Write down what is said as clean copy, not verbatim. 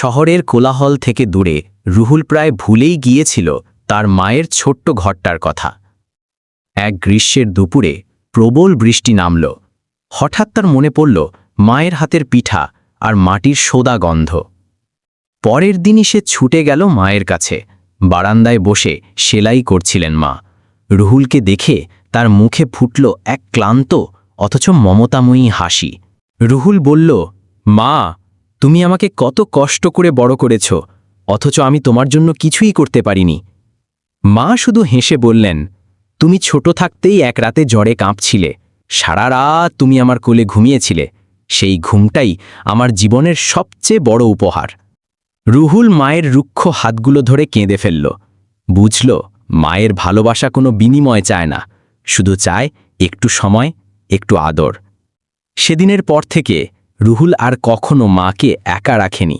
শহরের কোলাহল থেকে দূরে রুহুল প্রায় ভুলেই গিয়েছিল তার মায়ের ছোট্ট ঘরটার কথা। এক গ্রীষ্মের দুপুরে প্রবল বৃষ্টি নামল। হঠাৎ তার মনে পড়ল মায়ের হাতের পিঠা আর মাটির সোদা গন্ধ। পরের দিনই সে ছুটে গেল মায়ের কাছে। বারান্দায় বসে সেলাই করছিলেন মা। রুহুলকে দেখে তার মুখে ফুটল এক ক্লান্ত অথচ মমতাময়ী হাসি। রুহুল বলল, মা, তুমি আমাকে কত কষ্ট করে বড় করেছ, অথচ আমি তোমার জন্য কিছুই করতে পারিনি। মা শুধু হেসে বললেন, তুমি ছোট থাকতেই এক রাতে জ্বরে কাঁপছিলে, সারা রাত তুমি আমার কোলে ঘুমিয়েছিলে, সেই ঘুমটাই আমার জীবনের সবচেয়ে বড় উপহার। রুহুল মায়ের রুক্ষ হাতগুলো ধরে কেঁদে ফেলল। বুঝল, মায়ের ভালোবাসা কোনো বিনিময় চায় না, শুধু চায় একটু সময়, একটু আদর। সেদিনের পর থেকে রুহুল আর কখনো মাকে একা রাখেনি।